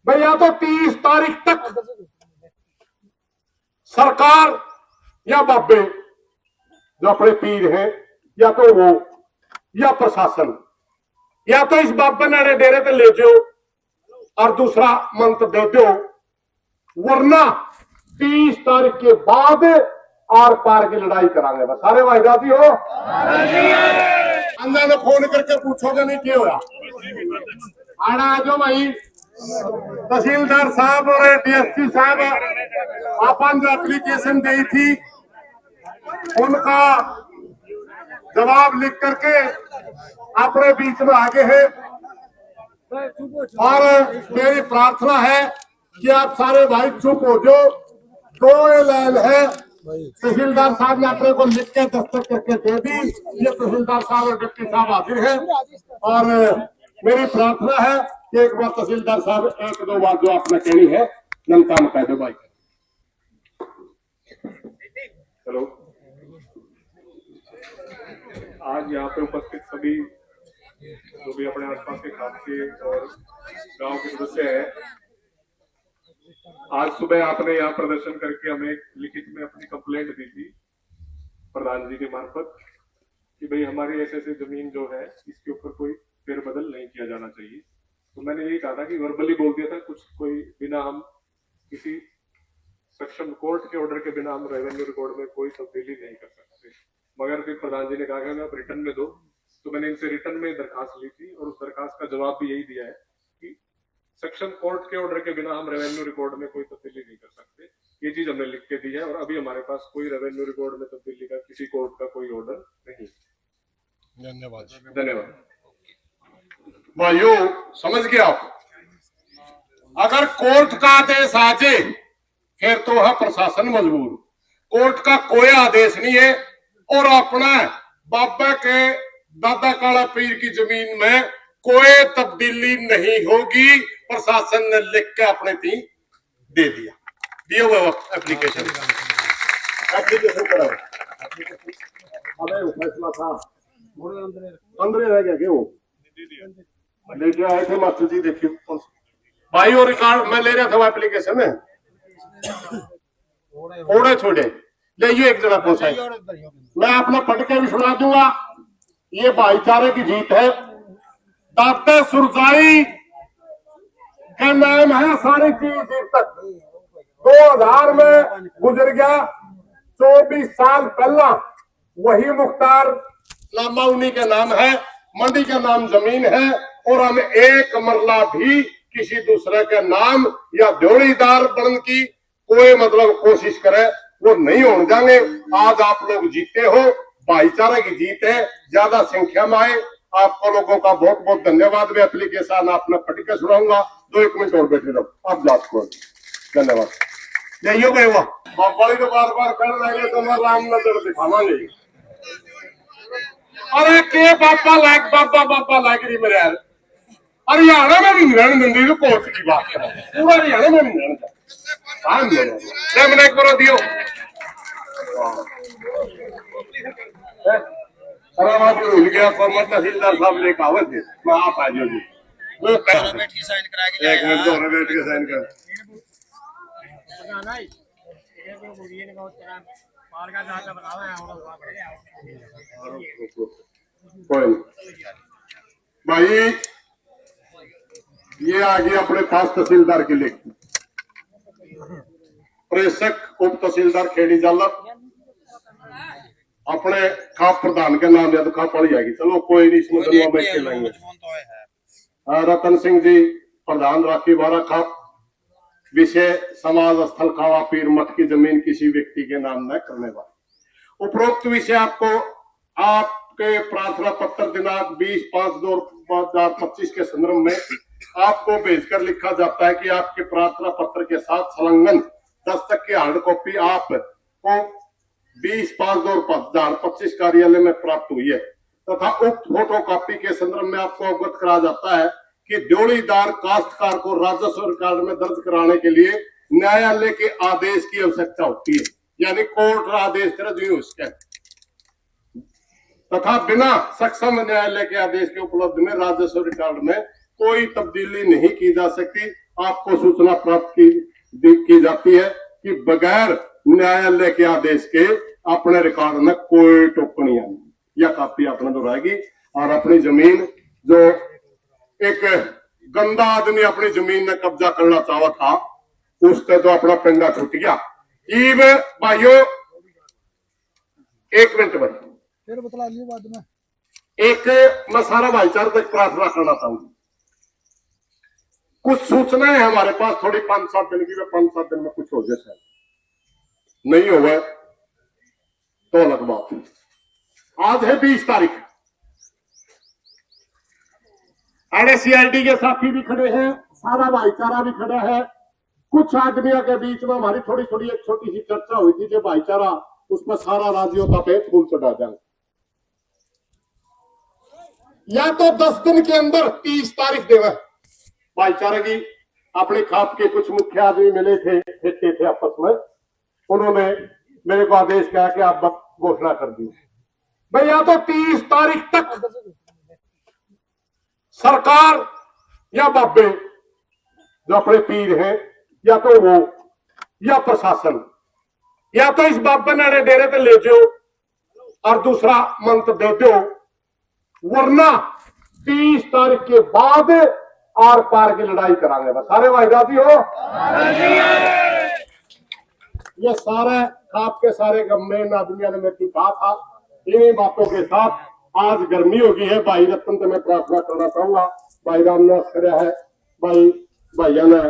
भाई या तो 30 तारीख तक सरकार या बाबे जो अपने पीर हैं, या तो वो या प्रशासन, या तो इस बाबे ने डेरे पे ले जाओ और दूसरा मंत्र दे दो, वरना 30 तारीख के बाद आर पार की लड़ाई करांगे। बस सारे भाई राजी हो? अंदर ने फोन करके पूछोगे नहीं क्या होया। आना आ जाओ भाई, तहसीलदार साहब और डीएसपी साहब अपन जो एप्लीकेशन दी थी उनका जवाब लिख करके अपने बीच में आगे है। और मेरी प्रार्थना है कि आप सारे भाई चुप हो जाओ। दो लाइन है, तहसीलदार साहब ने अपने को लिख के दस्तखत करके दे दी। ये तहसीलदार साहब और डिप्टी साहब हाजिर हैं और मेरी प्रार्थना है कि एक बार तहसीलदार साहब एक दो बार जो आपने कहनी है नमता में कह दो भाई। हेलो, आज यहाँ पे उपस्थित सभी जो भी अपने आसपास के खास के और गांव के सदस्य हैं, आज सुबह आपने यहाँ प्रदर्शन करके हमें लिखित में अपनी कंप्लेंट दी थी प्रधान जी के मार्फत कि भाई हमारी ऐसे ऐसे जमीन जो है इसके ऊपर कोई फेरबदल नहीं किया जाना चाहिए। तो मैंने यही कहा था कि वर्बली बोल दिया था कुछ, कोई बिना हम किसी सक्षम कोर्ट के ऑर्डर के बिना हम रेवेन्यू रिकॉर्ड में कोई तब्दीली नहीं कर सकते। मगर फिर प्रधान जी ने कहा कि आप रिटर्न में दो, तो मैंने इनसे रिटर्न में दरखास्त ली थी और उस दरखास्त का जवाब भी यही दिया है कि सेक्शन कोर्ट के ऑर्डर के बिना हम रेवेन्यू रिकॉर्ड में कोई तब्दीली नहीं कर सकते। ये चीज हमने लिख के दी है और अभी हमारे पास कोई रेवेन्यू रिकॉर्ड में तब्दीली का किसी कोर्ट का कोई ऑर्डर नहीं। धन्यवाद। धन्यवाद। भाइयों समझ गया आप, अगर कोर्ट का आदेश आ जाए फिर तो है प्रशासन मजबूर। कोर्ट का कोई आदेश नहीं है और अपना बाबा के दादा काला पीर की जमीन में कोई तब्दीली नहीं होगी। प्रशासन ने लिख के अपने थी दे दिया, दिए हुए वक्त एप्लीकेशन कराओ। अबे वो फैसला था अंदर रह गया क्या? वो लेके आए थे मास्टर जी, देखिए भाई और रिकॉर्ड मैं ले रहा था वो एप्लीकेशन में थोड़े छोड़े ले एक जगह पहुंचाई। मैं अपना पढ़ के भी सुना दूंगा। ये भाईचारे की जीत है। दाते सुरजाई का नाम है सारी चीज जीत तक। 2000 में गुजर गया, 24 साल पहला वही मुख्तार नामा उन्हीं का नाम है, मंडी का नाम जमीन है और हम एक मरला भी किसी दूसरे के नाम या जोड़ीदार बनने की कोई मतलब कोशिश करे वो नहीं होने देंगे। आज आप लोग जीते हो, भाईचारे की जीत है, ज्यादा संख्या में आए। आपको लोगों का बहुत बहुत धन्यवाद। मैं एप्लीकेशन आपने पढ़ के सुनाऊंगा, 2-1 मिनट और बैठे रहो आप जात को। धन्यवाद। यही हो गए हुआ बाबा को बार बार कर रहे तो मैं राम नजर दिखावांगे। अरे के बाबा लाइक बाबा लाइक रही मेरे यार। हरियाणा में भी नहीं मंदिर तो कोर्ट की बात करें, पूरा हरियाणा में नहीं मैंने करो दियो। भूल गया तहसीलदार साहब ने कहा थे मैं आप आ जाओ जी। एक मिनट दो बैठ के साइन कर। कोई भाई ये आ गया अपने पास तहसीलदार के लिए प्रेषक उप तहसीलदार खेड़ी जाला अपने खाप प्रधान के नाम या तो खाप पड़ जाएगी। चलो कोई नहीं, इसमें में खेलेंगे। रतन सिंह जी प्रधान राखी बारा खाप। विषय समाज स्थल खावा पीर मठ की जमीन किसी व्यक्ति के नाम न करने वाले। उपरोक्त विषय आपको आपके प्रार्थना पत्र दिनांक 20/5/2025 के संदर्भ में आपको भेजकर लिखा जाता है कि आपके प्रार्थना पत्र के साथ संलग्न दस्तक की हार्ड कॉपी आपको 20/5/2025 कार्यालय में प्राप्त हुई है तथा उक्त फोटो कॉपी के संदर्भ में आपको अवगत कराया जाता है कि जोड़ीदार काश्तकार को राजस्व रिकॉर्ड में दर्ज कराने के लिए न्यायालय के आदेश की आवश्यकता होती है, यानी कोर्ट आदेश उसके तथा बिना सक्षम न्यायालय के आदेश के उपलब्ध में राजस्व रिकॉर्ड में कोई तब्दीली नहीं की जा सकती। आपको सूचना प्राप्त की जाती है कि बगैर न्यायालय के आदेश के अपने रिकॉर्ड में कोई टिप्पणियां नहीं या कापी अपने दोहराएगी। और अपनी जमीन जो एक गंदा आदमी अपनी जमीन में कब्जा करना चाहा था, उससे तो अपना पिंडा छूट गया। ईब भाइयों, एक मिनट भाई, फिर बतला लियो बाद में। एक मैं सारा भाईचारा तक प्रार्थना करना चाहूंगी। कुछ सूचनाएं हमारे पास थोड़ी 5-7 दिन की, 5-7 दिन में कुछ हो जाए, शायद नहीं होगा तो अलग बात है। आज है 20 तारीख, एनएससीआईटी के साथी भी खड़े हैं, सारा भाईचारा भी खड़ा है। कुछ आदमियों के बीच में हमारी थोड़ी थोड़ी एक छोटी सी चर्चा हुई थी कि भाईचारा उसमें सारा राजियों पे फूल चढ़ा जाए, या तो 10 दिन के अंदर 30 तारीख देवे। भाईचारे की अपने खाप के कुछ मुख्य आदमी मिले थे आपस में, उन्होंने मेरे को आदेश किया कि आप घोषणा कर दी भाई, या तो 30 तारीख तक सरकार या बाबे जो अपने पीर हैं, या तो वो या प्रशासन, या तो इस बाबे ने डेरे पे ले जाओ और दूसरा मंत्र दे दो, वरना 30 तारीख के बाद आर पार की लड़ाई करांगे। बस सारे भाई राजी हो? ये सारे खाप के सारे मेन आदमियों ने मेरे को कहा था। इन्हीं बातों के साथ आज गर्मी हो गई है। भाई रतन तो मैं प्रार्थना करना चाहूंगा, भाई रामनाथ खड़ा है, भाई भैया ने